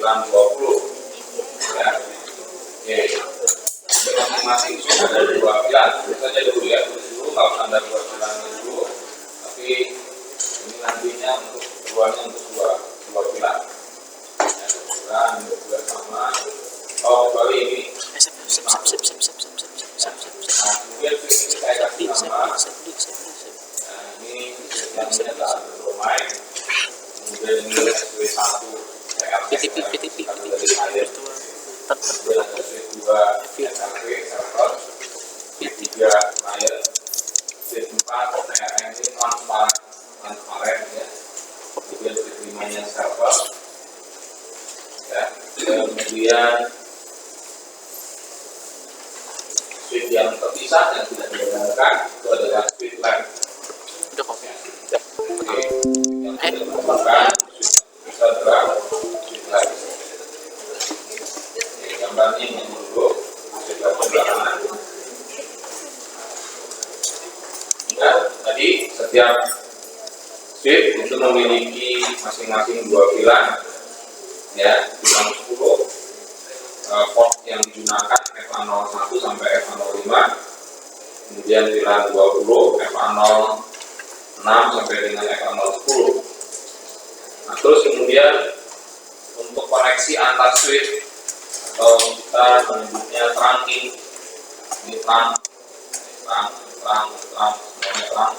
bilan 20 ya. Oke, masing-masing sudah ada 2 bilan. Tulis saja dulu ya, tulis dulu kalau Anda 2 bilan dulu. Tapi ini nantinya untuk keduanya untuk 2 bilan. Yang bilan juga sama. Oh, kali ini. Nah, kemudian ini saya kasih nama. Nah, ini yang menyatakan bromide. Kemudian ini SW1 PTP dari air. Kemudian ada SW2 SRP server. P3 layer. P4 TRN ini transparan ya. Kemudian P5-nya server. Ya, kemudian switch yang terpisah yang tidak dibenarkan itu adalah switch lamp. Udah kok. Oke, yang tidak dibenarkan bisa adalah switch lamp. Oke, gambarnya ini dulu switch lamp belakangan. Nah, tadi setiap switch itu memiliki masing-masing 2 bilan, ya, bilan 10. Port yang digunakan FA01 sampai FA05, kemudian bilan 20 FA06 sampai dengan FA010. Nah, terus kemudian untuk koneksi antar switch atau kita menyebutnya trunking, ini trunk, semuanya trunk.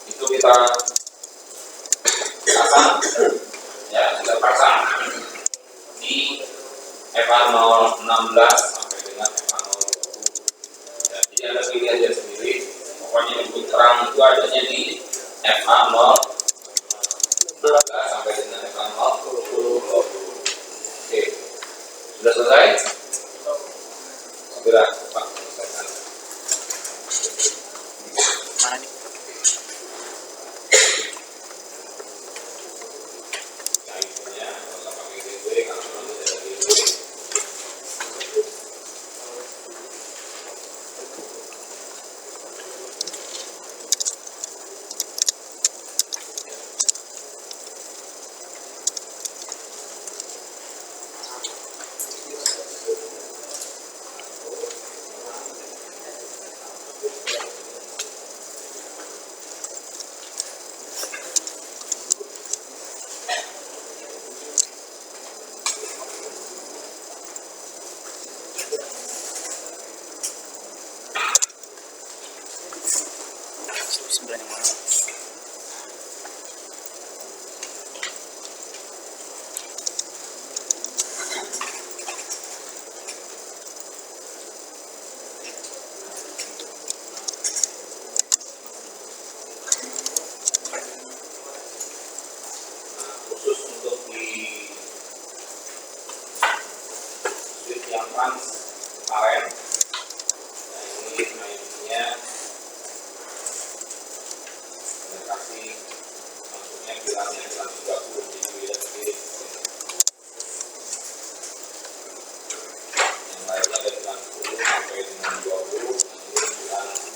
Itu kita pasang, ya, kita pasang di FA016 sampai dengan FA020. Ya, jadi Anda pilih aja sendiri. Pokoknya untuk terang itu adanya di FA016 sampai dengan FA020. Oke, sudah selesai? Segera Pak selesaikan. Mana nih? Nah, itunya kalau usah pakai gateway karena memang tidak ada gateway. Sembilan yang mana? Khusus untuk di switch yang transparan, nah ini mainnya saya kasih maksudnya bilannya bilan 30, jadi beda sedikit. Yang lainnya dari bilan 10 sampai dengan 20, ini bilan 20.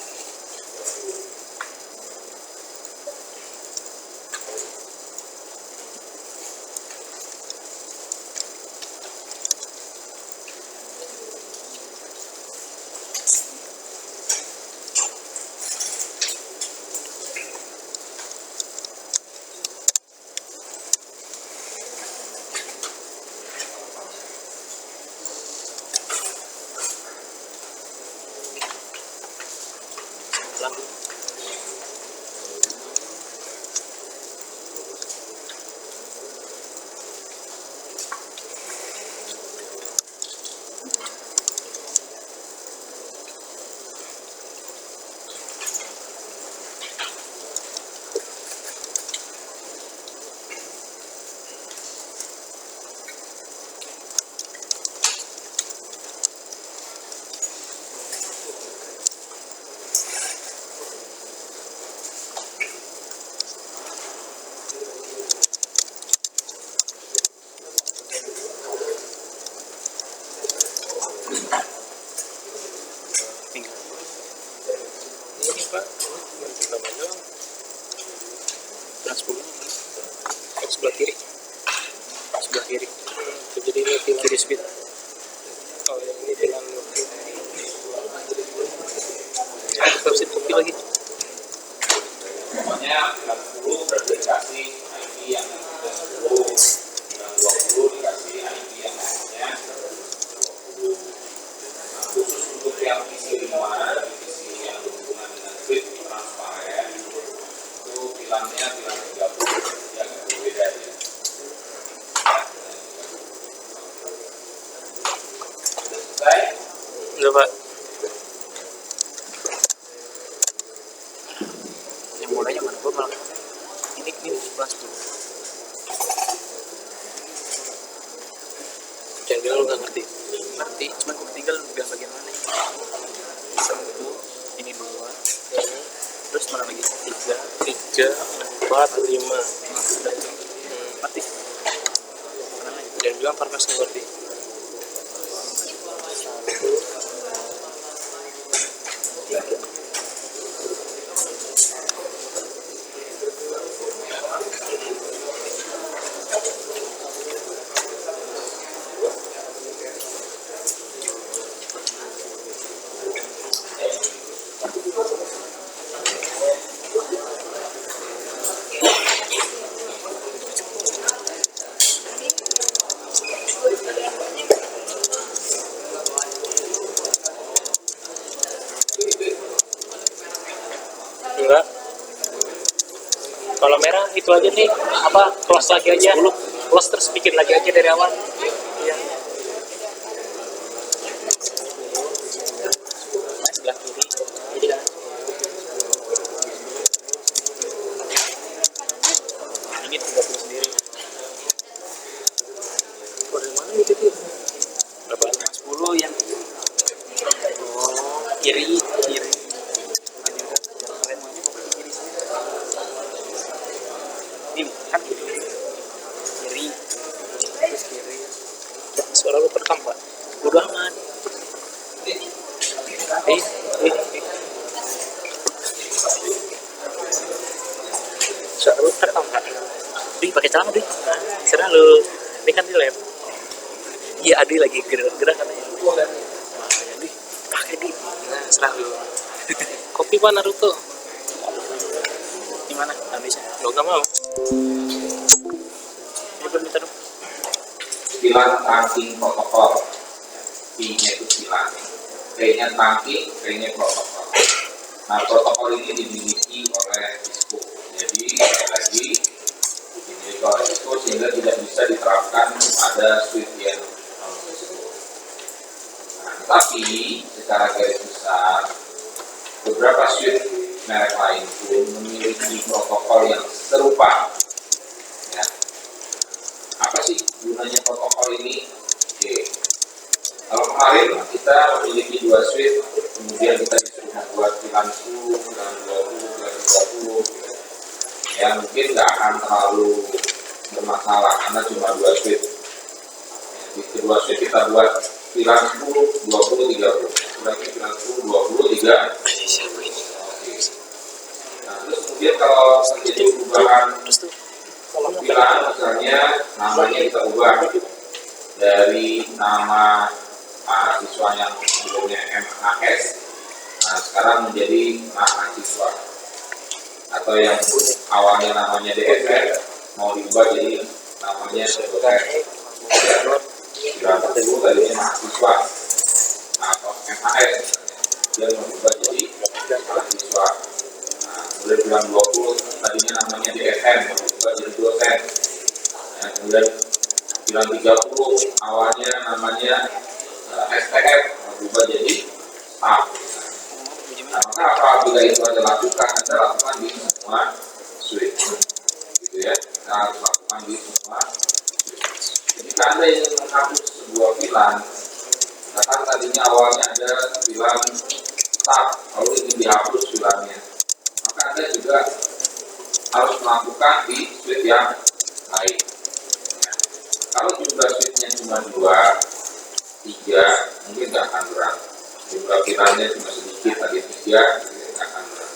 sebelah kiri. Jadi ini pilar. Kiri speed. Oh yang ini pilar. Terus kopi lagi. Pokoknya bulan 10 berarti dikasih IP yang 10, bulan 20 dikasih IP yang namanya 20. Nah, khusus untuk yang PC 5, PC yang berhubungan dengan grid transparan, itu bilangnya bilang 30 yang berbeda ya. Sudah selesai? Enggak Pak. Yang mulainya mana? Gue malah ini kelas tuh. Jangan bilang lu nggak ngerti. Ngerti, cuman tinggal bilang bagian mana. Satu, ini dua, terus mana lagi? Tiga, 3, 4, 5. udah itu. Mati. Mana lagi? Jangan bilang Parkas nggak ngerti. 1, 3. Enggak. Kalau merah itu aja nih, apa close lagi aja. Close terus bikin lagi aja dari awal. Iya. Nah, sebelah kiri. Iya. Ini 30 sendiri. Oh, dari mana itu tuh? Berapa? 10 yang kiri. Ini kan kiri. Terus kiri. Suara lu terekam Pak. Bodoh amat. Suara lu terekam Pak. Di pakai celana di. Serah lu. Ini kan di lab. Iya Adi lagi gerak katanya. Di pakai di. Nah serah lu. Kopi Pak Naruto. Gimana habisnya? Lo nggak mau? Ini belum minta dong. Bilang tracking protokol, P-nya itu bilang, P-nya tracking, P-nya protokol. Nah, protokol ini dimiliki oleh Cisco. Jadi sekali lagi dimiliki oleh Cisco sehingga tidak bisa diterapkan pada suite yang non Cisco. Nah, tapi secara garis besar beberapa suite merek lain pun memiliki protokol yang serupa. Ya. Apa sih gunanya protokol ini? Oke. Kalau kemarin kita memiliki 2 suite, kemudian kita disuruh membuat pilar 10, pilar 20, pilar 30. Ya mungkin nggak akan terlalu bermasalah karena cuma 2 suite. Di kedua suite kita buat pilar 10, 20, 30. Berarti pilar 10, 20, 30. Siapa ini? Oke. Nah terus kemudian kalau terjadi perubahan Terus tuh. bilang misalnya namanya kita ubah dari nama mahasiswa yang sebelumnya MAS, nah sekarang menjadi mahasiswa, atau yang awalnya namanya DSR mau diubah jadi namanya dosen. Bilang tersebut tadinya mahasiswa atau MAS dia mau diubah jadi mahasiswa. Nah, kemudian bulan 20 tadinya namanya DSN mau diubah jadi dosen. Nah, kemudian bilang 30 awalnya namanya STF mau diubah jadi staff. Nah, maka apabila itu Anda lakukan, Anda lakukan di semua suite, gitu ya. Anda harus lakukan di semua suite. Jika Anda ingin menghapus sebuah VLAN, katakan tadinya awalnya ada VLAN staff, lalu ingin dihapus VLAN-nya, maka Anda juga harus melakukan di suite yang lain. Ya. Kalau jumlah suite-nya cuma 2, 3, mungkin nggak akan berat. Jumlah VLAN-nya cuma sedikit, tadi 3, nggak akan berat.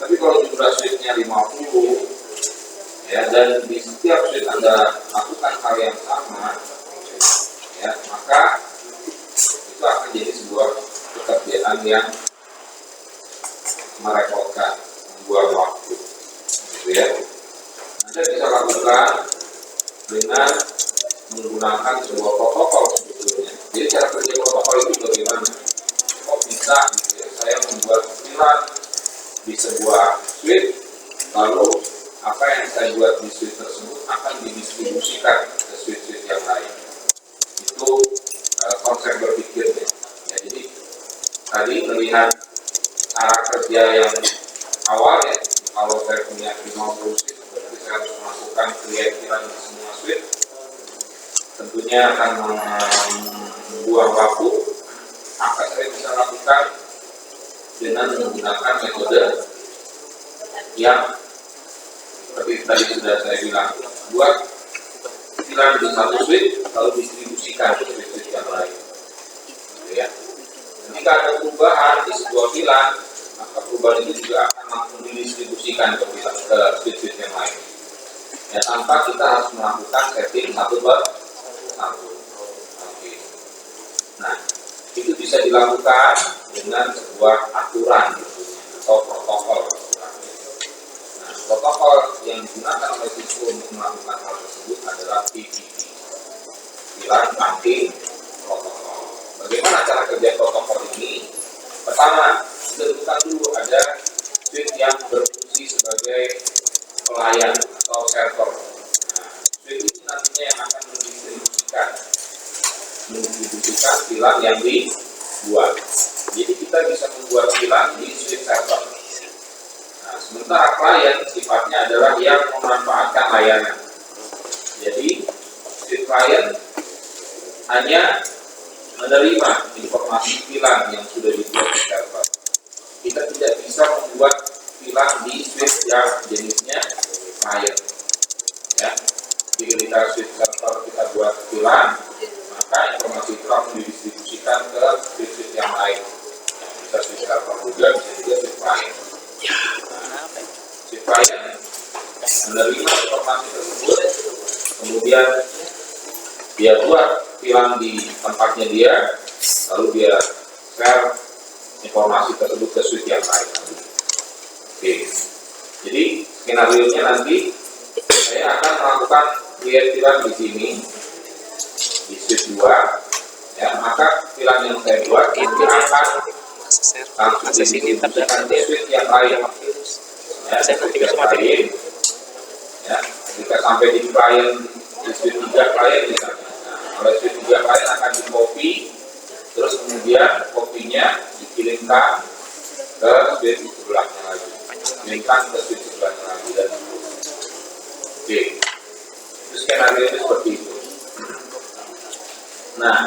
Tapi kalau jumlah suite-nya 50, ya, dan di setiap switch Anda lakukan hal yang sama, ya, maka itu akan jadi sebuah pekerjaan yang merepotkan, membuang waktu, gitu ya. Anda bisa lakukan dengan menggunakan sebuah protokol sebetulnya. Jadi cara kerja protokol itu bagaimana? Kok bisa gitu ya, saya membuat pilar di sebuah switch, lalu apa yang saya buat di switch tersebut akan didistribusikan ke switch-switch yang lain. Itu konsep berpikirnya. Ya, jadi tadi melihat cara kerja yang awal ya, kalau saya punya 50 switch, berarti saya harus melakukan create-pilar di semua switch. Tentunya akan membuang waktu. Maka saya bisa lakukan dengan menggunakan metode yang seperti tadi sudah saya bilang, buat pilar di satu switch lalu distribusikan ke switch yang lain. Ya. Jika ada perubahan di sebuah pilar, maka perubahan itu juga akan langsung didistribusikan ke switch yang lain. Ya, tanpa kita harus melakukan setting satu per satu. Oke. Nah, itu bisa dilakukan dengan sebuah aturan atau protokol. Nah, protokol yang digunakan oleh Cisco untuk melakukan hal tersebut adalah PPP, pilar penting protokol. Bagaimana cara kerja protokol ini? Pertama, tentukan dulu ada switch yang berfungsi sebagai pelayan atau server. Nah, switch ini nantinya yang akan mendistribusikan pilar yang dibuat. Jadi kita bisa membuat pilar di switch server. Nah, sementara klien sifatnya adalah yang memanfaatkan layanan. Jadi switch klien hanya menerima informasi pilar yang sudah dibuat di server. Kita tidak bisa membuat pilar di switch yang jenisnya klien. Ya, jika kita switch server kita buat pilar, maka informasi itu akan didistribusikan ke switch yang lain. Bisa switch server juga, bisa juga switch klien. Nah, switch klien menerima informasi tersebut, kemudian dia buat pilar di tempatnya dia, lalu dia share informasi tersebut ke switch yang lain. Oke, jadi skenario-nya nanti saya akan melakukan create pilar di sini di switch 2, ya, maka pilar yang saya buat itu akan langsung didistribusikan ke switch yang lain. Ya, switch yang lain, ya, jika sampai di klien di switch 3 klien misalnya, nah, oleh switch 3 klien akan di copy, terus kemudian kopinya dikirimkan ke switch sebelahnya lagi, dikirimkan ke switch sebelahnya lagi, dan oke, itu skenario itu seperti itu. Nah,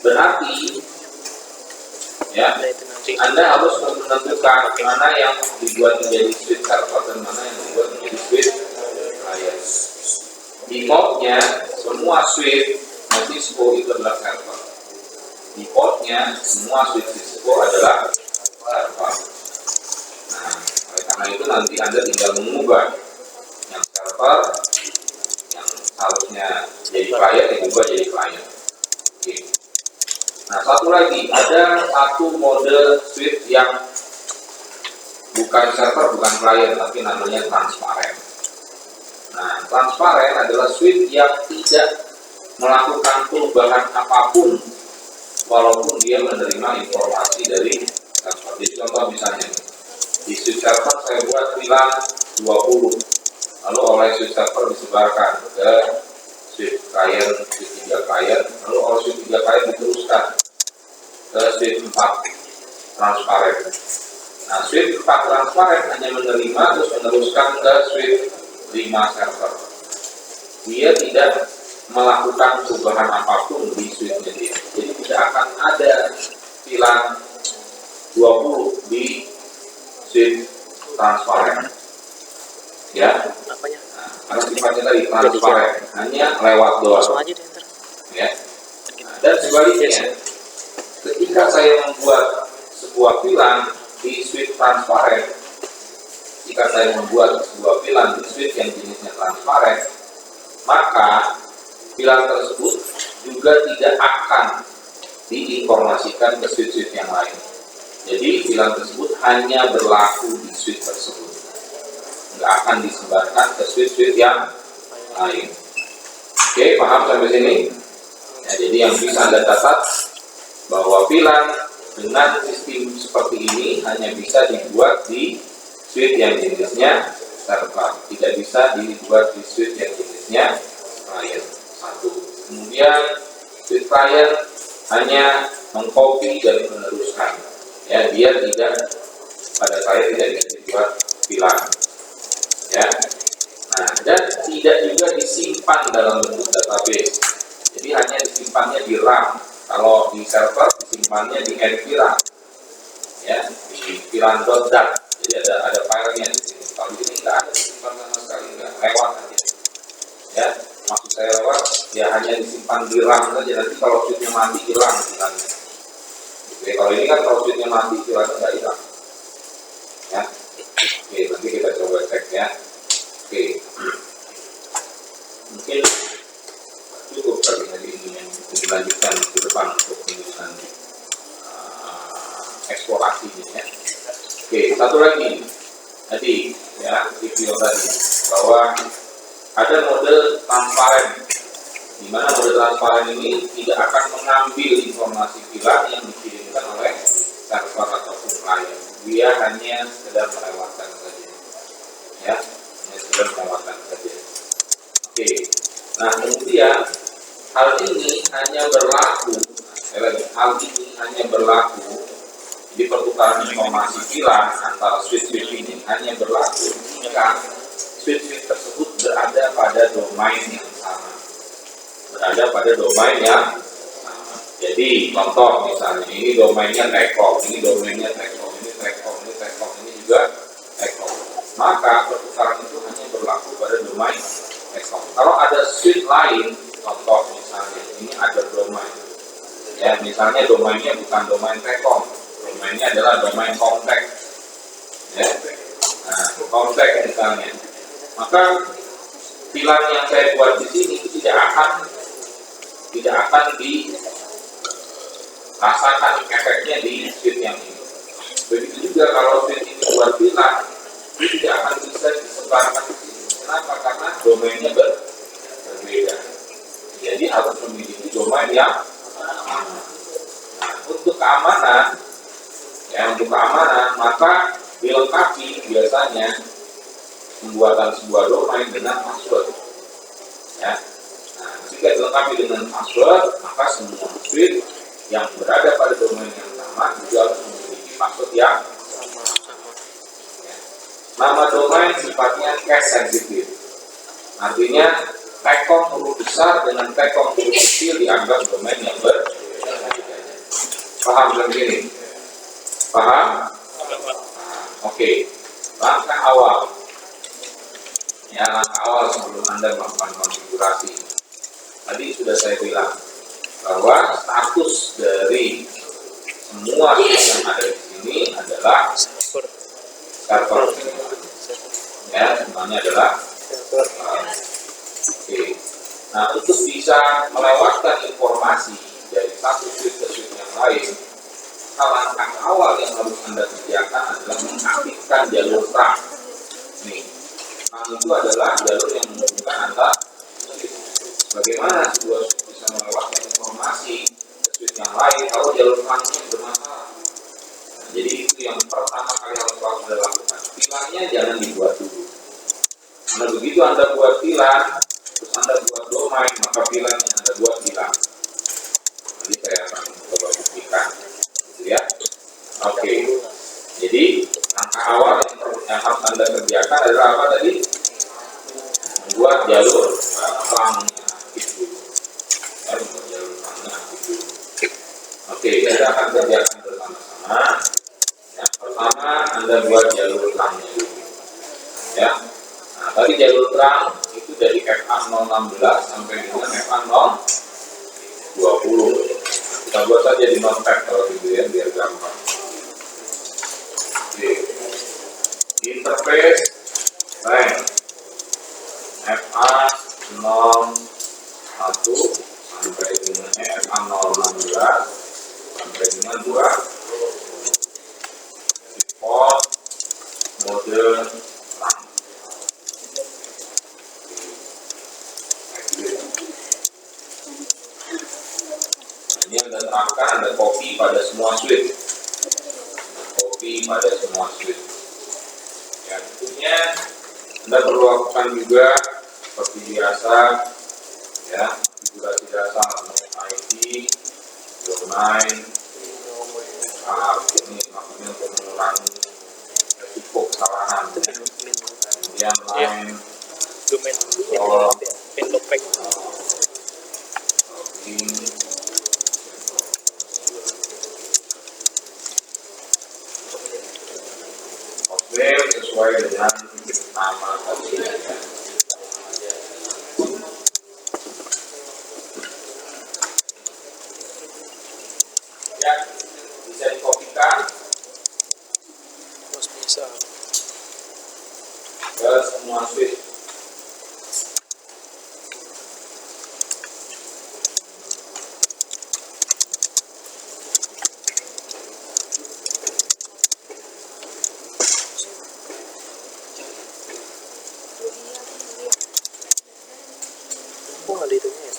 berarti ya, Anda harus menentukan mana yang dibuat menjadi switch server dan mana yang dibuat menjadi switch klien. Di mode-nya semua switch Cisco itu adalah server. Di port-nya semua switch Cisco adalah server. Nah, oleh karena itu nanti Anda tinggal mengubah yang server, yang harusnya jadi klien, yang ubah jadi klien. Oke. Nah, satu lagi, ada satu mode switch yang bukan server, bukan klien, tapi namanya transparan. Nah, transparan adalah switch yang tidak melakukan perubahan apapun walaupun dia menerima informasi dari server. Jadi contoh misalnya, di switch server saya buat pilar 20, lalu oleh switch server disebarkan ke switch klien, switch 3 klien, lalu oleh switch 3 klien diteruskan ke switch 4 transparan. Nah, switch 4 transparan hanya menerima terus meneruskan ke switch 5 server. Dia tidak melakukan perubahan apapun di switch-nya dia. Jadi tidak akan ada pilar 20 di switch transparan. Ya. Nah, karena sifatnya tadi transparan, hanya lewat doang. Ya. Nah, dan sebaliknya, ketika saya membuat sebuah pilar di switch transparan, jika saya membuat sebuah pilar di switch yang jenisnya transparan, maka pilar tersebut juga tidak akan diinformasikan ke switch-switch yang lain. Jadi pilar tersebut hanya berlaku di switch tersebut, nggak akan disebarkan ke switch-switch yang lain. Oke, paham sampai sini? Ya, jadi yang bisa Anda catat bahwa pilar dengan sistem seperti ini hanya bisa dibuat di switch yang jenisnya server, tidak bisa dibuat di switch yang jenisnya client. Satu. Kemudian switch client hanya mengcopy dan meneruskan, ya, dia tidak, pada saya tidak bisa dibuat pilar, ya. Nah, dan tidak juga disimpan dalam bentuk database, jadi hanya disimpannya di RAM. Kalau di server disimpannya di NVRAM, ya, di piran.dat. Jadi ada filenya di sini. Kalau di sini nggak ada disimpan sama sekali, nggak, lewat aja. Ya, maksud saya lewat, ya hanya disimpan di RAM saja. Nanti kalau switchnya mati hilang pirannya. Oke, kalau ini kan kalau switchnya mati pirannya nggak hilang. Ya, oke, nanti kita coba cek ya. Oke, mungkin cukup kali ini yang dilanjutkan ke depan untuk penjelasan eksplorasinya ya. Oke, satu lagi tadi ya, video tadi bahwa ada mode transparan, di mana mode transparan ini tidak akan mengambil informasi pilar yang dikirimkan oleh server ataupun klien. Dia hanya sekedar melewatkan saja, ya, hanya sekedar melewatkan saja. Oke, nah kemudian hal ini hanya berlaku, hal ini hanya berlaku di pertukaran informasi pilar antara switch-switch ini hanya berlaku jika switch-switch tersebut berada pada domain yang sama. Berada pada domain yang sama. Jadi contoh misalnya ini domainnya Telkom, ini domainnya Telkom, ini Telkom, ini Telkom, ini juga Telkom. Maka pertukaran itu hanya berlaku pada domain Telkom. Kalau ada switch lain, contoh misalnya ini ada domain, ya misalnya domainnya bukan domain Telkom, domainnya adalah domain kontak, ya, nah kontak misalnya, maka pilar yang saya buat di sini tidak akan dirasakan efeknya di switch yang ini. Begitu juga kalau switch ini buat pilar, itu tidak akan bisa disebarkan di sini. Kenapa? Karena domainnya berbeda. Jadi harus memiliki domain yang sama. Nah, untuk keamanan, maka dilengkapi biasanya pembuatan sebuah domain dengan password. Ya. Nah, jika dilengkapi dengan password, maka semua switch yang berada pada domain yang sama juga harus memiliki password yang sama. Ya. Nama domain sifatnya cache sensitive. Artinya Telkom huruf besar dengan Telkom huruf kecil dianggap domain yang berbeda. Paham seperti ini? Paham? Oke. Langkah awal. Ya, langkah awal sebelum Anda melakukan konfigurasi. Tadi sudah saya bilang bahwa status dari semua yang ada di sini adalah server. Ya, semuanya adalah oke. Nah, untuk bisa melewatkan informasi dari satu switch ke switch yang lain, langkah awal yang harus Anda kerjakan adalah mengaktifkan jalur terang. Nih, terang itu adalah jalur yang menghubungkan antara switch. Bagaimana sebuah switch bisa melewatkan informasi ke switch yang lain kalau jalur terangnya bermasalah? Nah, jadi itu yang pertama kali harus Anda lakukan. Pilarnya jangan dibuat dulu. Karena begitu Anda buat pilar, terus Anda buat domain, maka pilar yang Anda buat hilang. Nanti saya akan coba buktikan, gitu ya. Oke. Jadi langkah awal yang harus Anda kerjakan adalah apa tadi? Membuat jalur terangnya aktif dulu. Ya, membuat jalur terangnya aktif dulu. Oke, kita akan kerjakan bersama-sama. Yang pertama Anda buat jalur terangnya dulu. Ya. Nah, tadi jalur terang itu dari FA016 sampai dengan FA020. Kita buat saja di notepad kalau gitu ya, biar gampang. Oke. Di interface interface length FA 01 sampai dengan FA 016 sampai dengan 2. Default mode RAM. Ini Anda terapkan, Anda copy pada semua switch. Copy pada semua switch. Ya, tentunya Anda perlu lakukan juga seperti biasa, ya, konfigurasi dasar ID, domain, ini maksudnya untuk mengurangi resiko kesalahan. Kemudian line, domain oh, Endopek. login, hostname sesuai dengan nama tadi. Ya, bisa dikopikan Terus bisa ke semua switch. kok nggak ada itunya ya?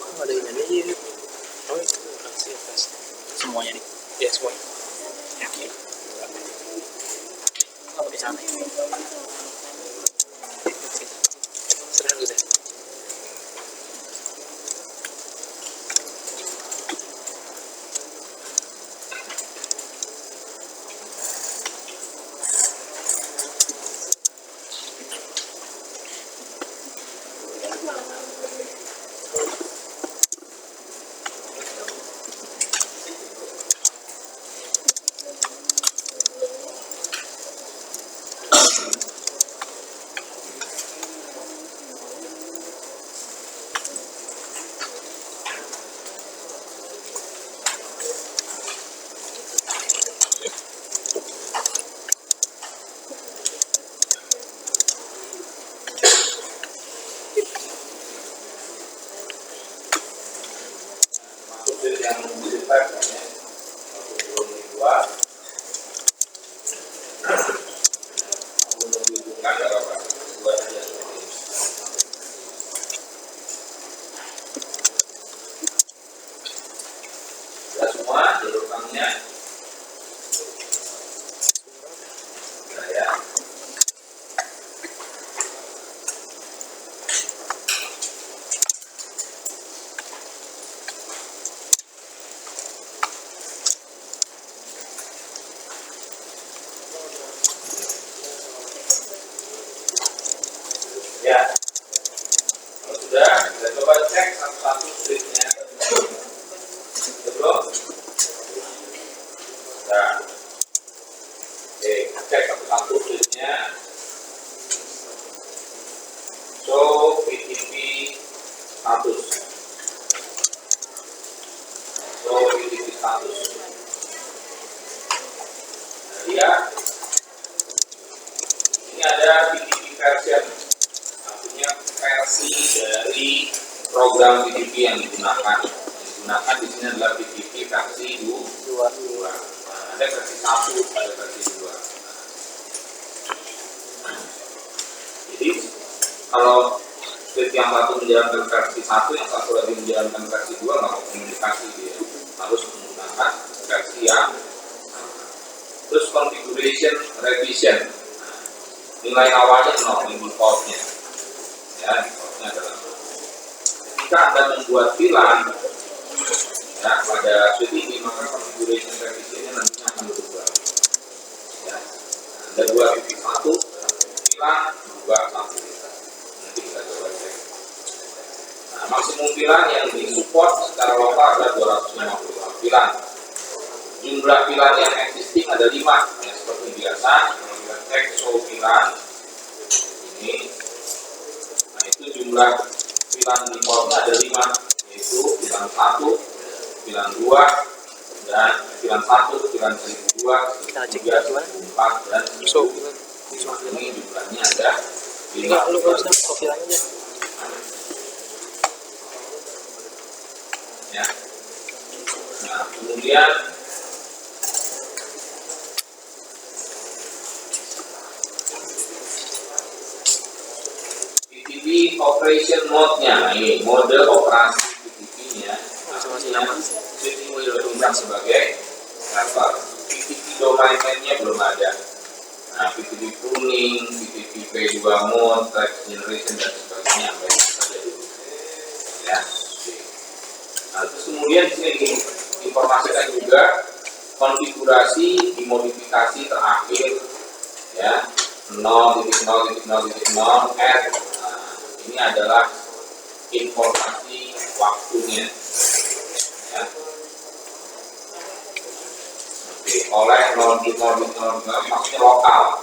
Kok nggak ada ini aja? Oh itu tes Semuanya nih. ya semuanya. Yakin. Apa di sana? Serah udah. Switch yang disetek hanya 22. Menghubungkan kalau Pak, dua saja seperti ini. Sudah semua jalurkannya. Sudah ya. Ya, kalau sudah, kita coba cek satu-satu switch-nya. Sudah belum? Nah, oke, cek satu-satu switch-nya. Show VTP status. Show VTP status. Nah, lihat, ini ada VTP version. Artinya versi dari program PTP yang digunakan. Yang digunakan di sini adalah PTP versi 2. Nah, ada versi 1, ada versi 2. Jadi kalau switch yang satu menjalankan versi 1, yang satu lagi menjalankan versi 2, maka komunikasi dia harus menggunakan versi yang sama. Terus configuration revision. Nah, nilai awalnya 0, ini defaultnya. Ya, defaultnya adalah 0. Ketika Anda membuat VLAN ya, pada switch ini, maka configuration revisionnya nantinya akan berubah. Ya, Anda buat titik 1 VLAN, berubah 1. Nanti kita coba cek. Nah, maksimum VLAN yang disupport secara lokal adalah 250 VLAN. Jumlah VLAN yang existing ada 5. Ya, seperti biasa, kalau kita cek show VLAN ini, nah itu jumlah VLAN defaultnya ada 5, yaitu VLAN 1, VLAN 2, dan VLAN 1, VLAN 1002, Kita cek 1003, gimana? 1004 dan So, 1005. Ini jumlahnya ada tinggal lu 5. harusnya profil aja. Ya. Nah, kemudian PTP operation mode-nya, ini mode operasi PTP-nya, artinya switch ini berfungsi sebagai server. PTP domain name-nya belum ada. Nah, PTP pruning, PTP P2 mode, type generation dan sebagainya, apa yang saja dulu. Ya, oke. Nah, terus kemudian di sini diinformasikan juga konfigurasi dimodifikasi terakhir, ya 0.0.0.0 add. Nah, ini adalah informasi waktunya, ya. Oke, oleh 0.0.0 maksudnya lokal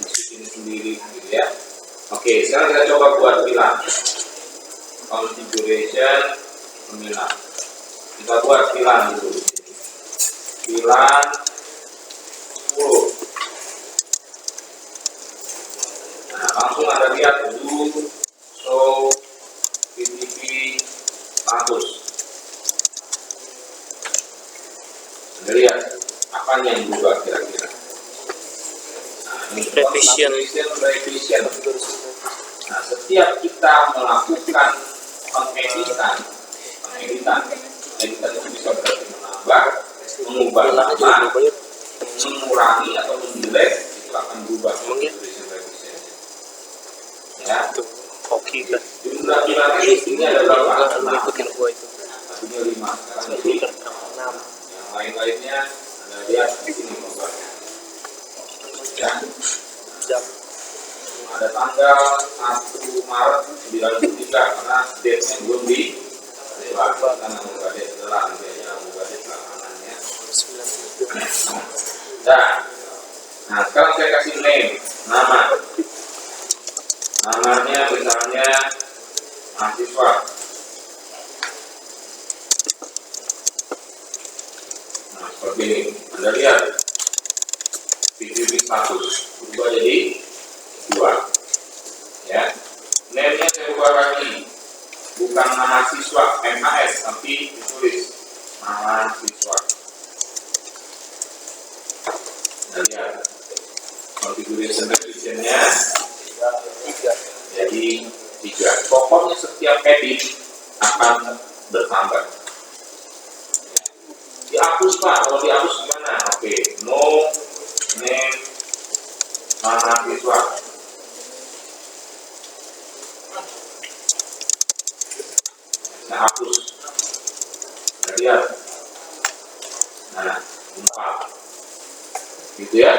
di sini sendiri, gitu ya. Oke, sekarang kita coba buat VLAN configuration VLAN. Kita buat VLAN dulu. VLAN 10. Nah, langsung ada lihat do show PTP status. Anda lihat apa yang berubah kira-kira. Nah, ini Revision. revision. Nah, setiap kita melakukan pengeditan itu bisa berarti menambah, mengubah nama, mengurangi atau mendelete, itu akan berubah revision. Ya, Oke kan. jumlah VLAN ini ada berapa? Ngikutin gua itu. Tadinya 5, sekarang jadi 6. Yang lain-lainnya Anda lihat di sini gambarnya. Ya, Jam. ada tanggal 1 Maret 93 karena date-nya belum dilewat. Kita nggak date setelah, nanti aja nggak date belakangannya. 9. Nah, sekarang saya kasih name, nama. Namanya misalnya mahasiswa. Nah, seperti ini. Anda lihat PTP status berubah jadi 2. Ya. Name-nya saya ubah lagi. Bukan mahasiswa MAS, tapi ditulis mahasiswa. Anda lihat configuration revision-nya jadi 3. Pokoknya setiap edit akan bertambah. Dihapus Pak, kalau dihapus gimana? Oke, no name mahasiswa. Saya hapus. Nah, lihat. Nah, 4. Gitu ya.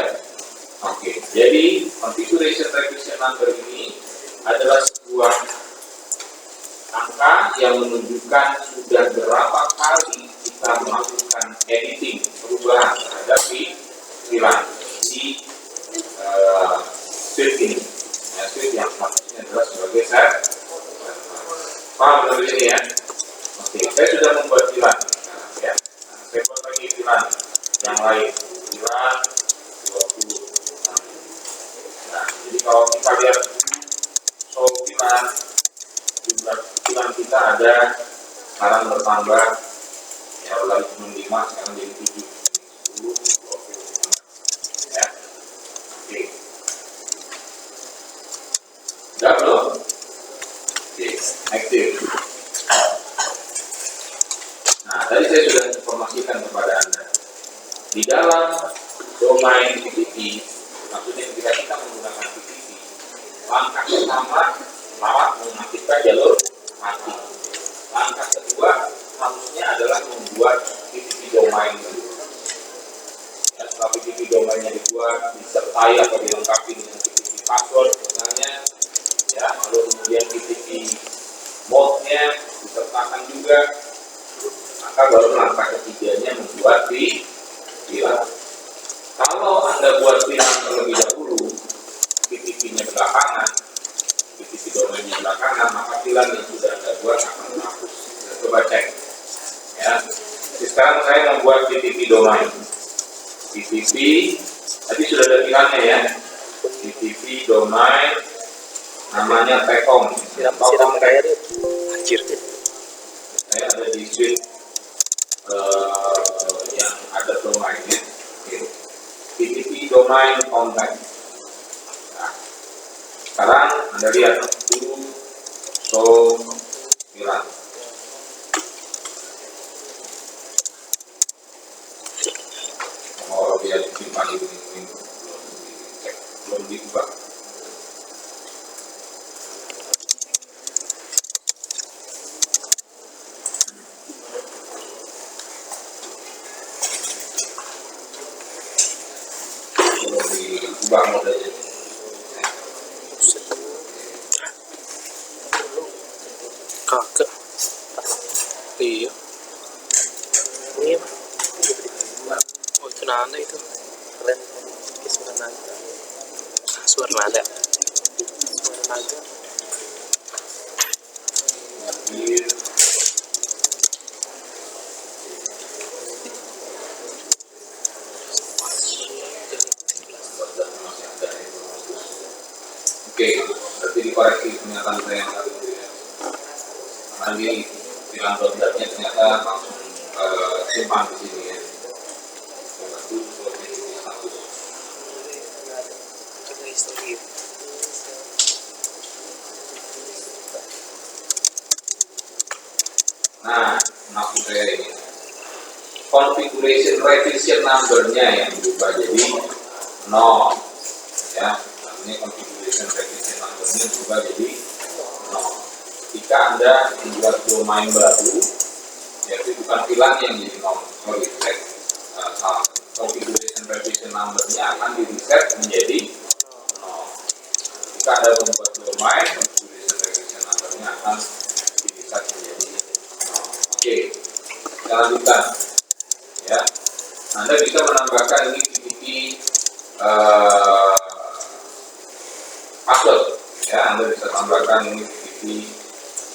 Oke, jadi configuration revision number ini adalah sebuah angka yang menunjukkan sudah berapa kali kita melakukan editing, perubahan terhadap VLAN di script ini. Ya, script yang maksudnya adalah sebagai set. Paham dari ini ya? Oke, saya sudah membuat VLAN. Ya. Nah, saya buat lagi VLAN yang lain. VLAN 20. Nah, jadi kalau kita lihat show VLAN, jumlah VLAN kita ada sekarang bertambah, ya dari 5 sekarang jadi 7, 10, 20. Ya, oke. Udah belum? Oke, aktif. Nah, tadi saya sudah informasikan kepada Anda di dalam domain PTP. Maksudnya ketika kita menggunakan PTP, langkah pertama mengaktifkan jalur mati. Langkah kedua harusnya adalah membuat PTP domain dulu. Ya, setelah PTP domainnya dibuat, disertai atau dilengkapi dengan PTP password misalnya, ya, lalu kemudian PTP mode-nya disertakan juga, maka baru langkah ketiganya membuat VLAN. Kalau Anda buat VLAN terlebih dahulu, PTP-nya belakangan, PTP domainnya belakangan, maka VLAN yang sudah Anda buat akan menghapus. Coba cek. Ya, sistem sekarang saya membuat TTP domain. TTP tadi sudah ada pilihannya ya. TTP domain namanya Tcom. Siram air. Anjir. Saya ada di suite yang ada domainnya. TTP domain contact. Nah, sekarang Anda lihat to show Milan. Oh, dia disimpan ini belum diubah. Belum diubah modelnya. Kagak. Iya. Ini apa? Oh itu nada itu. Keren. Suara naga. Suara nada. Suara naga. Jadi, oke, berarti dikoreksi pernyataan saya yang tadi ya. Nanti bilang downloadnya ternyata langsung simpan di sini ya. Itu status. Ada histori. Nah, maksud saya ini configuration revision number-nya yang berubah jadi 0 ya. Ini configuration revision number-nya berubah jadi 0. Jika Anda membuat domain baru, yaitu bukan VLAN yang jadi 0, sorry, salah. Configuration revision number-nya akan di reset menjadi 0. Jika Anda membuat domain, configuration revision number-nya akan di reset menjadi 0. Oke, kita lanjutkan ya. Anda bisa menambahkan ini TTP password ya. Anda bisa tambahkan ini TTP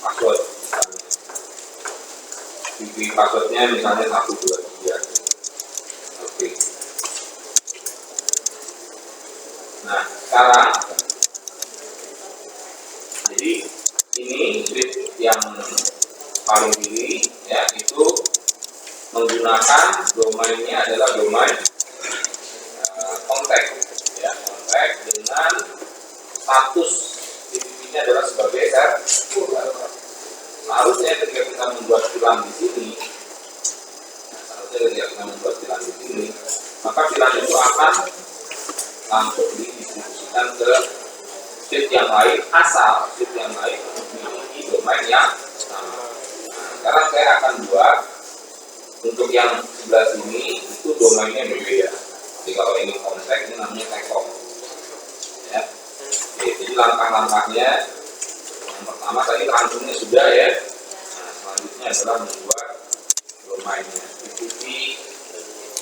password. TTP passwordnya misalnya 123. Oke. Nah sekarang jadi ini switch yang paling kiri ya, itu menggunakan domainnya adalah domain kontak ya, kontak dengan status TTP-nya adalah sebagai server. Seharusnya ketika kita membuat VLAN di sini, maka VLAN itu akan langsung didistribusikan ke switch yang lain, asal switch yang lain memiliki domain yang sama. Sekarang saya akan buat untuk yang sebelah sini itu domainnya berbeda. Jadi kalau ini kontak, ini namanya Tcom. Ya. Oke, jadi langkah-langkahnya yang pertama tadi langsungnya sudah ya. Nah, selanjutnya adalah membuat domainnya. TTP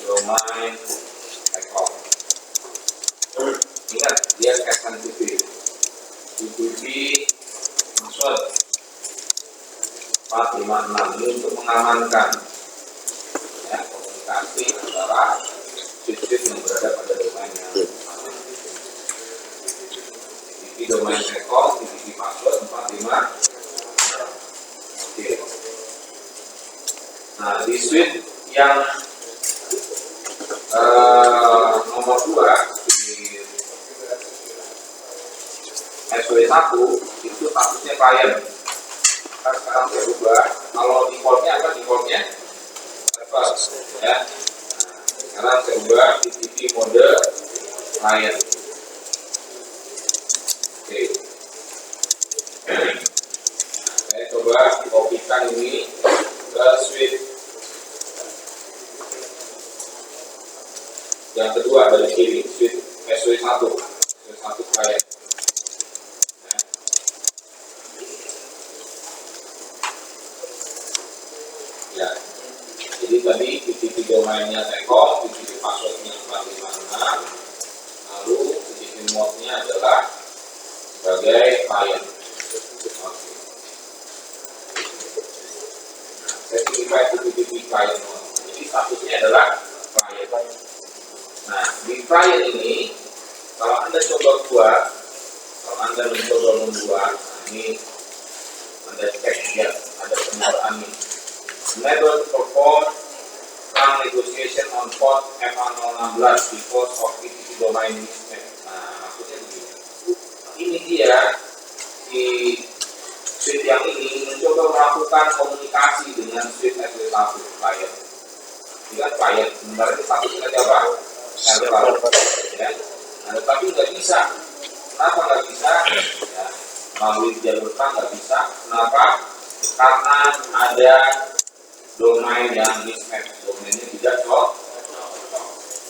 domain Tcom. Ingat dia cache sensitive. TTP password 456 ini untuk mengamankan ya, komunikasi antara switch yang berada pada domain yang sama. TTP domain Tcom, TTP password 456. Oke. Nah di switch yang nomor 2 di SW1 itu statusnya klien. Sekarang saya ubah, kalau defaultnya apa defaultnya? Server ya. Nah, sekarang saya ubah TTP mode client. Oke. Saya coba kopikan ini ke switch yang kedua dari kiri, switch SW1 client. Ya, jadi tadi TTP domainnya Tcom, TTP passwordnya 456, lalu TTP mode-nya adalah sebagai client. Oke. Nah, saya pilih TTP client mode. Jadi statusnya adalah client. Nah, di client ini kalau Anda mencoba membuat, ini Anda cek ya, ada penyertaan ini. Unable to perform some negotiation on port FA016 because of its domain mismatch. Nah, maksudnya begini. Ini dia di suite yang ini mencoba melakukan komunikasi dengan suite SW1 client. Ini kan client, sebenarnya statusnya apa? Server. Ya. Nah, tapi nggak bisa. Kenapa nggak bisa? Ya, melalui jalur nggak bisa. Kenapa? Karena ada domain yang mismatch, domainnya tidak cocok.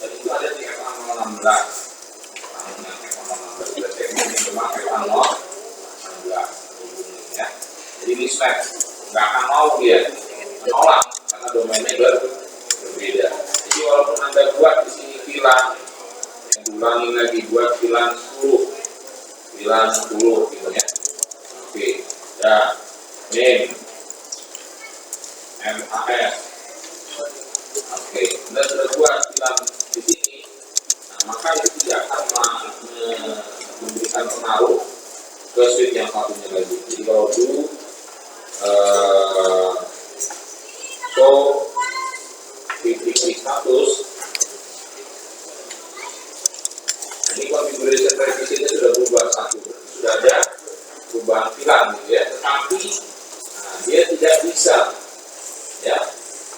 Jadi itu ada di FA016. Yang FA016 kita cek ini cuma FA016 ya. Jadi mismatch, nggak akan mau dia menolak karena domainnya berbeda. Jadi walaupun Anda buat di sini VLAN, yang diulangi lagi buat VLAN 10 gitu ya. Oke, ya, name MAS. Oke, Anda sudah buat VLAN di sini, nah, maka itu tidak akan memberikan pengaruh ke suite yang satunya lagi. Jadi kalau dulu VPP status, ini configuration revisinya sudah berubah satu, sudah ada perubahan VLAN gitu ya, tetapi dia tidak bisa ya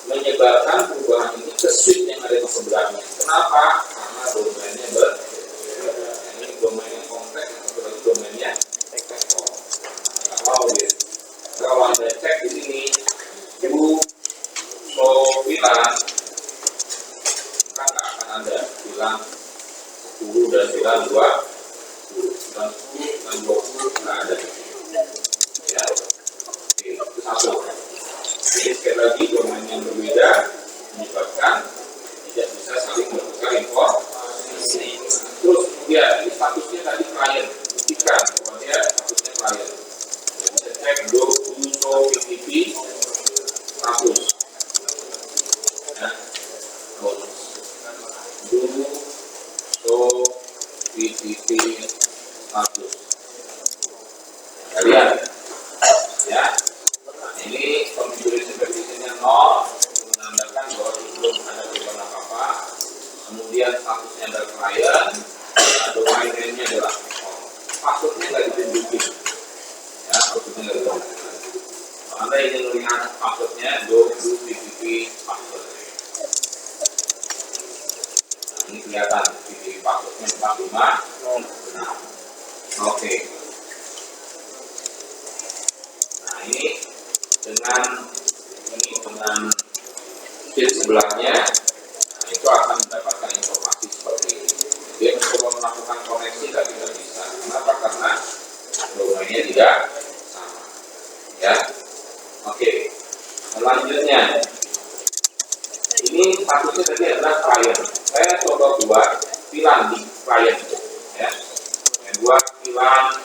menyebarkan perubahan ini ke suite yang ada di sebelahnya. Kenapa? Karena domainnya berbeda. Ini domain yang kompleks, yang domainnya teknikal. Nggak mau ya. Kalau Anda cek di sini, VLAN, kan nggak akan ada VLAN 10 dan VLAN 20, VLAN 10 dan 20 nggak ada. Ya, oke, itu satu. Jadi sekali lagi domain yang berbeda menyebabkan tidak bisa saling bertukar informasi. Terus dia ini statusnya tadi klien, buktikan bahwa dia statusnya klien. Jadi bisa cek do VPP status. Ya, do VPP status. Kalian, ya. Ini configuration revisinya 0, menandakan bahwa belum ada perubahan apa-apa. Kemudian statusnya adalah klien, domain name-nya adalah password-nya nggak ditunjukin. Ya, password-nya nggak ditunjukin. Kalau Anda ingin melihat password-nya, do VPP password. Nah, ini kelihatan VPP password-nya 45. Nah, oke. Nah, ini dengan sheet sebelahnya, nah, itu akan mendapatkan informasi seperti ini. Dia mencoba melakukan koneksi tapi tidak bisa. Kenapa? Karena domainnya tidak sama. Ya, oke. Selanjutnya, ini statusnya tadi adalah klien. Saya coba buat VLAN di klien, ya. Saya buat VLAN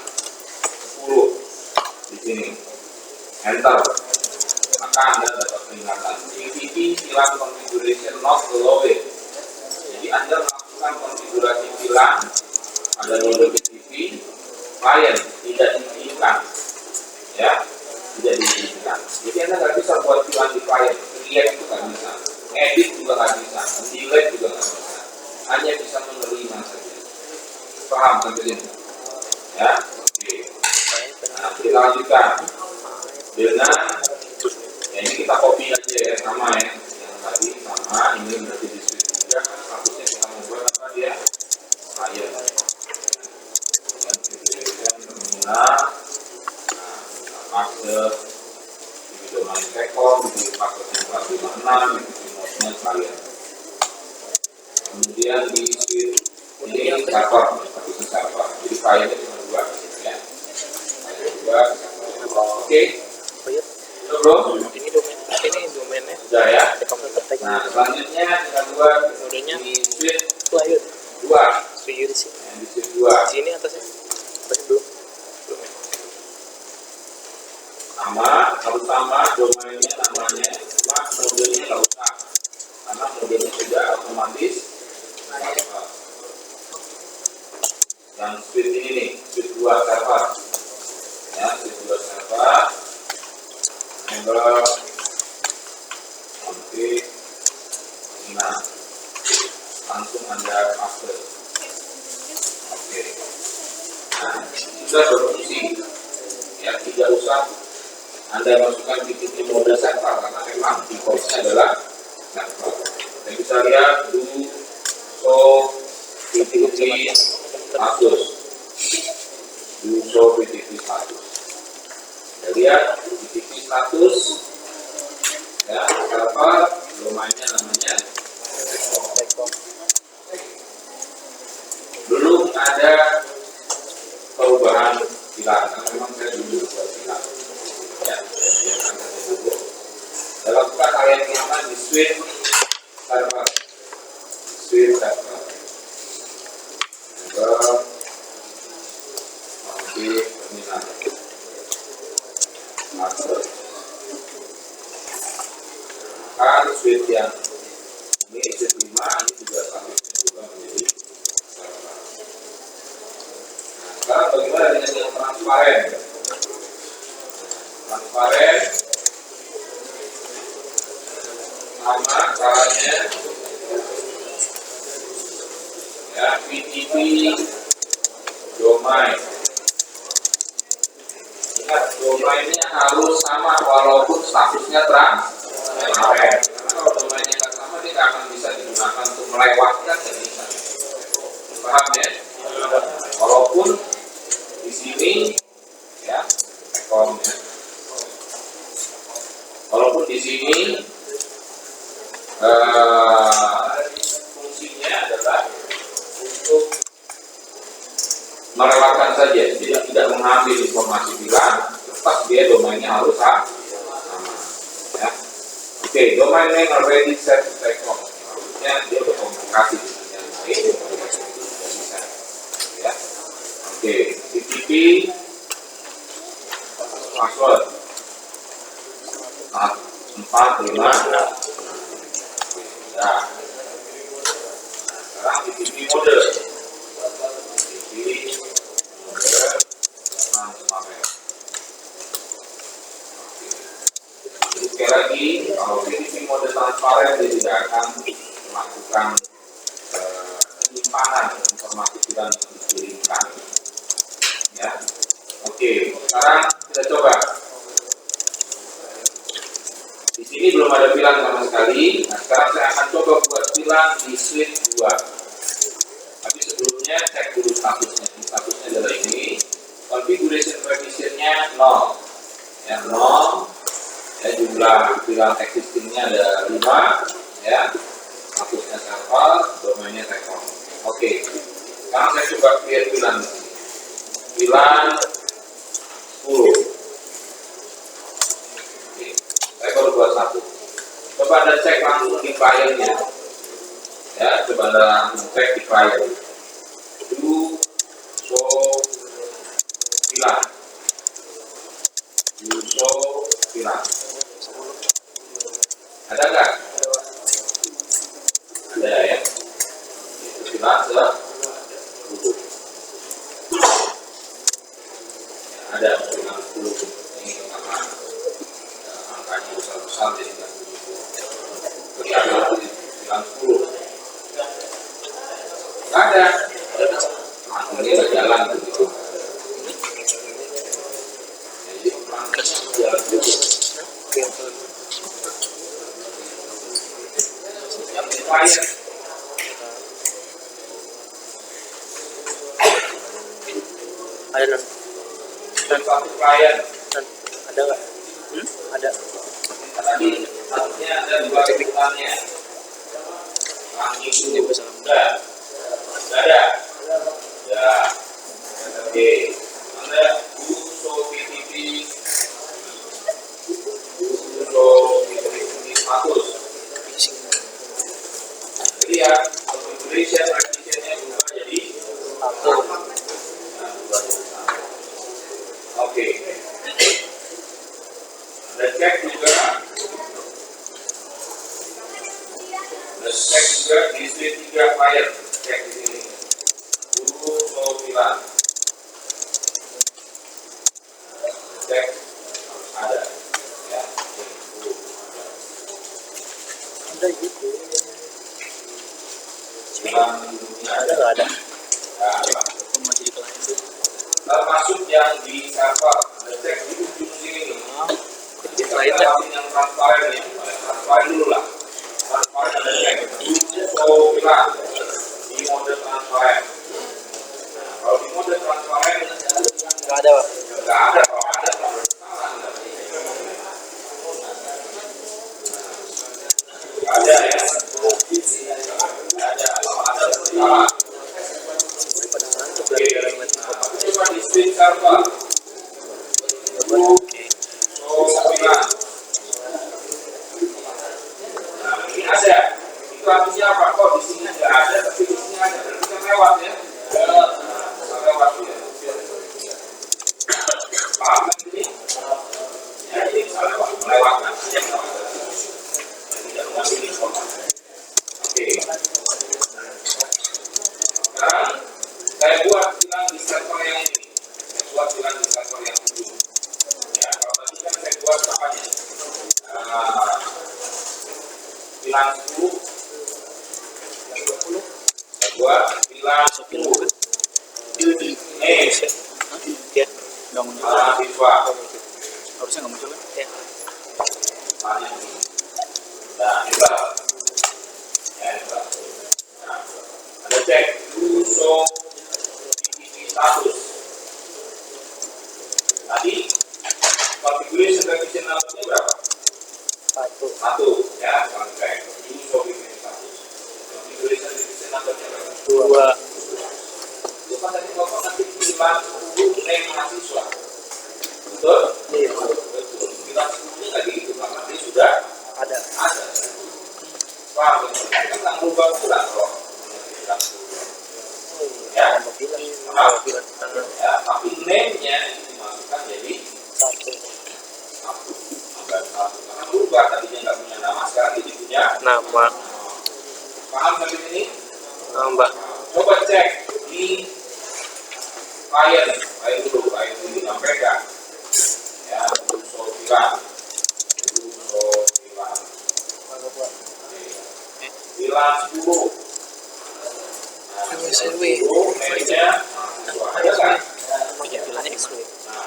10 di sini. Enter, maka Anda dapat peringatan VPP VLAN configuration not allowed. Jadi Anda melakukan konfigurasi VLAN pada mode VPP klien tidak diizinkan, ya, tidak diizinkan. Jadi Anda nggak bisa buat VLAN di klien, create juga nggak bisa, edit juga nggak bisa, delete juga nggak bisa, hanya bisa menerima saja. Paham sampai sini? Ya, oke. Nah, kita lanjutkan dengan ya, ini kita copy aja ya, sama ya, yang tadi sama, ini berarti di switch juga statusnya kita membuat apa dia klien dan configuration terminal. Nah, kita paste di domain record di passwordnya 456 di mode-nya klien. Kemudian di switch ini server, statusnya server, jadi kliennya cuma 2 ya, klien 2. Oke. Bro, ini domainnya sudah ya. komputer teknik. Nah, selanjutnya kita buat Modenya di suite klien 2. studio di sini. Di suite 2. Sini atasnya belum ya. Sama, harus sama domainnya namanya, cuma modenya nggak usah. Karena kemudian sudah otomatis server. Yang suite ini nih, suite 2 server. Ya, suite 2 server. Enable config. Nah, langsung Anda paste. Oke. Nah, sudah berfungsi. Ya, tidak usah Anda masukkan PTP mode server karena memang defaultnya adalah server. Dan bisa lihat do show PTP status. Do show PTP status. Jadi lihat PTP status ya server domainnya namanya Techcom. Belum ada perubahan pilar karena memang saya dulu buat pilar. Ya, lakukan hal yang nyaman di suite server. Suite server. Oke, terminal. Master. Kan suite yang ini suite 5 ini juga statusnya juga menjadi server. Nah, sekarang bagaimana dengan yang transparan? Transparan sama caranya ya PTP domain. Ingat domainnya harus sama walaupun statusnya transparan. Karena kalau domainnya nggak sama dia nggak akan bisa digunakan untuk melewatkan dan bisa. Paham ya? Walaupun di sini ya ekornya. Walaupun di sini fungsinya adalah untuk merelakan saja, tidak mengambil informasi pilar, tetap dia domainnya harus sama. Ya. Oke, domain name already set to Techcom. Maksudnya dia berkomunikasi dengan yang lain, bisa. Ya. Oke, TTP password 456. Nah, sekarang PTP mode transparan. Jadi sekali lagi, kalau PTP mode transparan dia tidak akan melakukan penyimpanan informasi pilar yang dikirimkan. Ya, oke. Sekarang kita coba. Di sini belum ada pilar sama sekali. Nah, sekarang saya akan coba buat pilar di suite 2. Tapi sebelumnya cek dulu statusnya. Statusnya adalah ini. Configuration partitionnya 0. Ya, 0. Ya, jumlah pilar existingnya ada 5. Ya. Statusnya server, domainnya Techcom. Oke. Sekarang saya coba create pilar di sini. Pilar 10. Saya baru buat 1. Coba Anda cek langsung di kliennya. Ya, coba Anda langsung cek di klien. Do show pilar. Do show pilar. Ada nggak? Ada ya. Itu pilar 10. Ya, ada pilar 10. Ini karena angkanya besar-besar jadi nggak begitu kelihatan bilang 10 nggak ada ini berjalan begitu jadi jalan dulu yang di klien Ada non? satu klien Ada nggak? Ada. tadi satunya ada 2 kebutuhannya Ini bisa udah ada ya oke Anda show PTP status jadi ya configuration partitionnya berubah jadi 1. Oke. Anda cek juga cek juga di list 3 klien, cek di sini. Guru Sofilan. Cek ada, ya. Ada gitu. Bilang Ada nggak ada? Nah, ada. Cuma jadi klien tuh. Termasuk yang di server, ada cek di ujung sini nih. Jadi Kita klien lewatin yang transparan ya, transparan dulu lah. Transparan ada cek. Sofilan di mode transparan. Nah, kalau di mode transparan Nggak ada, Pak. nggak ada, kalau ada salah. Nggak ada ya. Nggak ada, kalau ada salah. Pada ngantuk Oke, dari dalam net. nah, coba di switch server. Oke. Sofilan. Nah, ini ada. Itu artinya apa? Kok di sini nggak ada, tapi di sini ada. Berarti kan lewat ya. Nah, lewat ya. Paham kan ini? Ya, jadi bisa lewat. Melewatkan. Tidak mengambil informasi. Oke. Sekarang saya buat bilang di server yang ini. Saya buat bilang di server yang dulu. Ya, kalau tadi kan saya buat apanya? Bilang 10. Saya buat bilang 10. Ya, nggak muncul. Mahasiswa. Harusnya nggak muncul kan? Ya. Misalnya ini. Nah, bisa. Ya, bisa. Nah, ada cek uso status. Tadi configuration revision number-nya berapa? Satu. Ya, sekarang cek uso status. Configuration revision number-nya berapa? 2. Itu kan tadi Bapak nanti bilang name mahasiswa. Betul? Iya. Betul. Kita sebutnya nggak gitu, karena nanti sudah Ada. ada. Paham? Kita nggak merubah ulang kalau kita ya. Bilang Ya, tapi name-nya dimasukkan jadi satu. satu. Karena berubah, tadinya nggak punya nama, sekarang jadi punya Nama. paham sampai ini? Nambah. Coba cek di klien dulu, klien ini nyampaikan ya, Sofilan bilang 10. Nah, 10 name-nya ada kan? Bilangnya SW. Nah,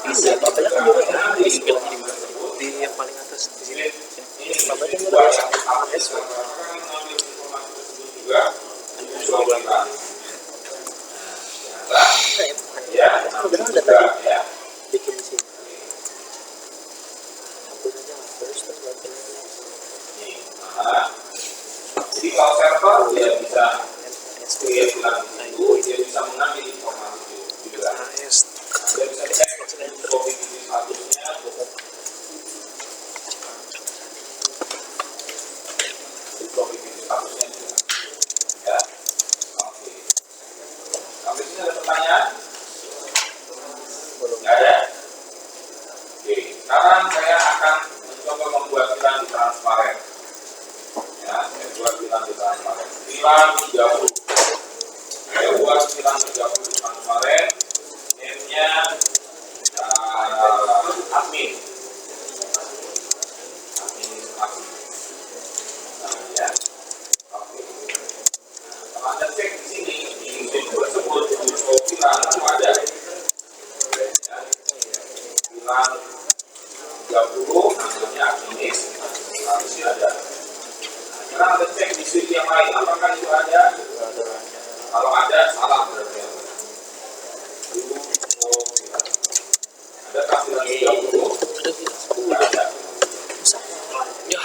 Bisa, bapaknya kan juga kan? Bisa bilangnya di mana? Di yang paling atas di sini. ini Bapaknya dua udah yang aktif, SW. apakah mengambil informasi tersebut juga Sofilan. Ya, Udah ada juga tadi. ya. Bikin di sini. Hapus aja lah. Terus buatin. Nah, jadi kalau server dia bisa dia bilang itu, dia bisa mengambil informasi itu juga. Dia bisa cek copy statusnya, copy statusnya juga. Ya, oke. Sampai sini ada pertanyaan? Nggak ada. Oke, sekarang saya akan mencoba membuat bilang di transparan. Ya, saya buat bilang di transparan. Bilang 30. Saya buat bilang 30 transparan. Name-nya admin. Administrasi. Nah, ya. Oke. Kalau Anda cek di sini, di link tersebut, info bilang ada. Ya. Bilang 30, namanya administrasi ada. Sekarang ada cek di sheet yang lain, apakah itu ada? Kalau ada, salah berarti. Ada tampilan 30? Tidak ada. Ya.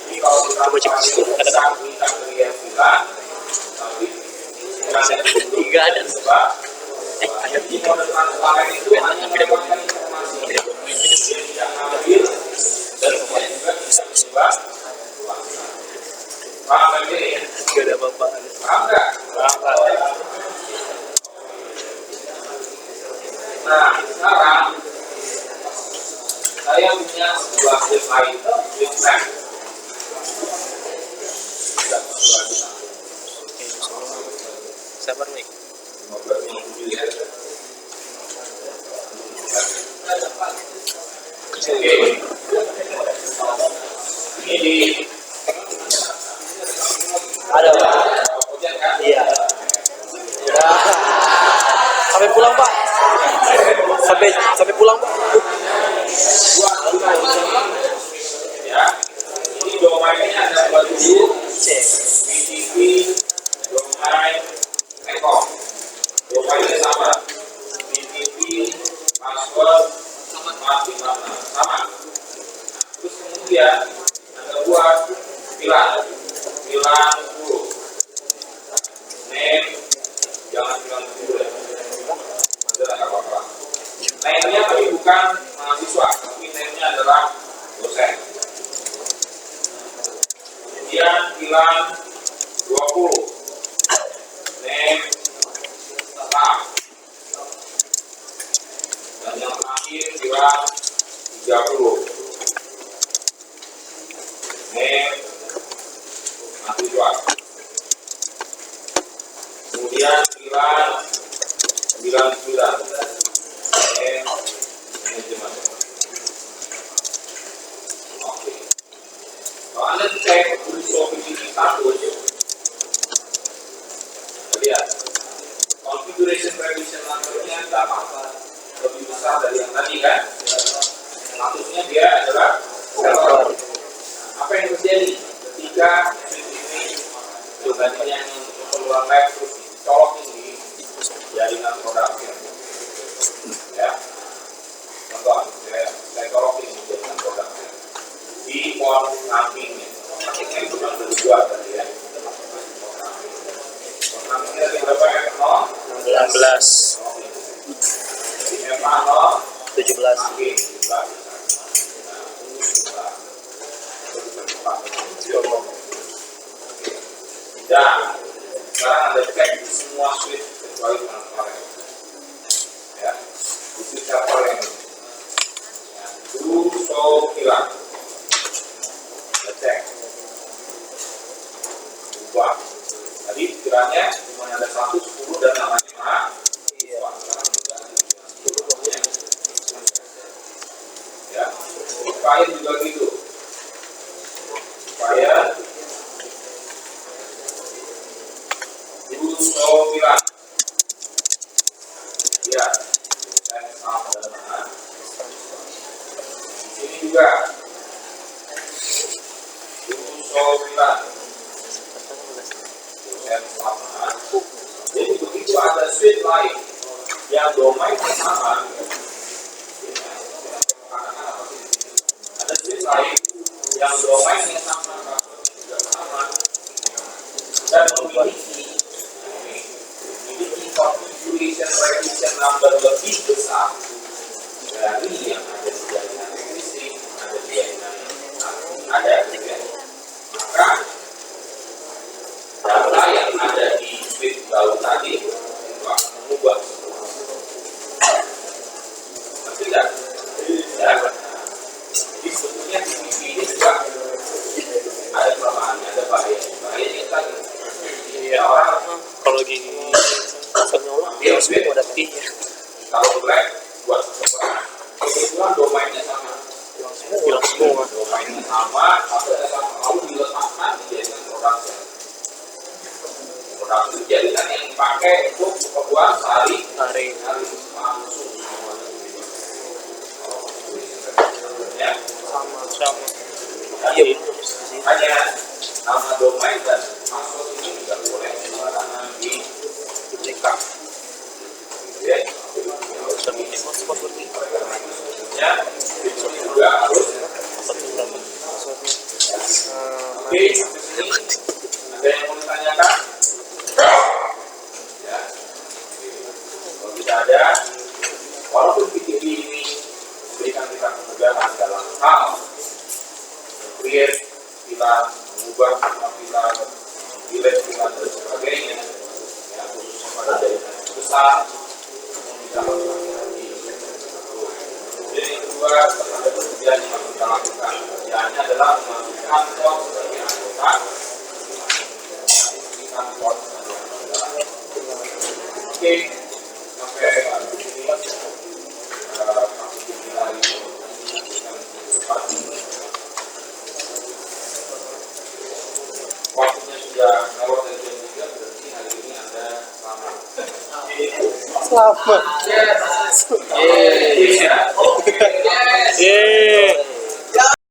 Jadi kalau kita bisa kita berikan bilang, tapi Tiga ada. ada di mode transparan itu hanya mendapatkan informasi. Dia tidak mengambil dan kemudian juga bisa diubah. Paham kan ini? Gak ada apa-apa. Paham nggak? Nah, sekarang saya punya sebuah website, website. 1257 ya. Oke. Ini di Ada Pak. Hujan kan? Iya. Ya. Sampai pulang Pak. Sampai pulang Pak. Ya. Ini domainnya ada buat dulu. Cek. BTP domain Eko. Domainnya sama. BTP password sama. Terus kemudian ada buat bilang dulu. Name jangan bilang dulu ya. Tidak apa-apa. Name-nya tapi bukan mahasiswa, tapi name-nya adalah dosen. Kemudian bilang 20. Name staff. Dan yang terakhir bilang 30. Name mahasiswa. Kemudian bilang 99. Name manajemen. Oke. Kalau Anda cek Microsoft status, lihat configuration revision number-nya tidak apa-apa, lebih besar dari yang tadi kan? Statusnya dia adalah server. Apa yang terjadi ketika ini tadinya yang keperluan lab terus dicolokin di jaringan produksi? Ya, contoh saya colokin di jaringan produksi di port sampingnya. Sampingnya itu kan udah dibuat tadi ya. Sampingnya ada berapa ya? 16. Jadi M0 17. makin 17. Dan sekarang Anda cek di semua switch kecuali transparan. Ya, di switch transparan ini. Ya, do show hilang. Kita cek. Ubah. Tadi kiranya cuma ada 1, 10 dan namanya mahasiswa. Sekarang sudah ada 10 ya. Ya, klien juga gitu. Klien dulu show bilang ya, dan sama dengan di sini juga dulu show bilang dan sama. Jadi begitu ada switch lain yang domainnya sama, ada switch lain yang domainnya sama juga sama dan memiliki configuration revision number lebih besar dari yang ada di jaringan listrik, ada di jaringan ada ya. Maka data yang ada di switch baru tadi itu akan mengubah. Tapi tidak, ya. Jadi sebetulnya di TV ini juga ada kelemahannya, ada bahayanya tadi. Ya orang Kalau lagi dia semua ada iya. kalau black buat seseorang kebetulan domainnya sama, Hilang semua. domainnya sama, passwordnya sama, lalu diletakkan di jaringan produksi. Produksi jaringan yang dipakai untuk keperluan sehari-hari langsung semuanya. Ya, Sama. iya. Hanya nama domain dan password ini tidak boleh sembarangan dicekak. Ya, ya, juga harus. Oke, ada yang mau ditanyakan? Ya, kalau tidak ada, walaupun PTP ini memberikan kita kemudahan dalam hal create pilar, mengubah pilar, delete pilar dan sebagainya, ya khususnya pada jaringan besar, kita lakukan lagi. Jadi yang kedua, ada pekerjaan yang harus kita lakukan. Pekerjaannya adalah memasukkan port sebagai anggota, memasukkan port sebagai anggota. Oke. lama. Yes. Yes. Yes.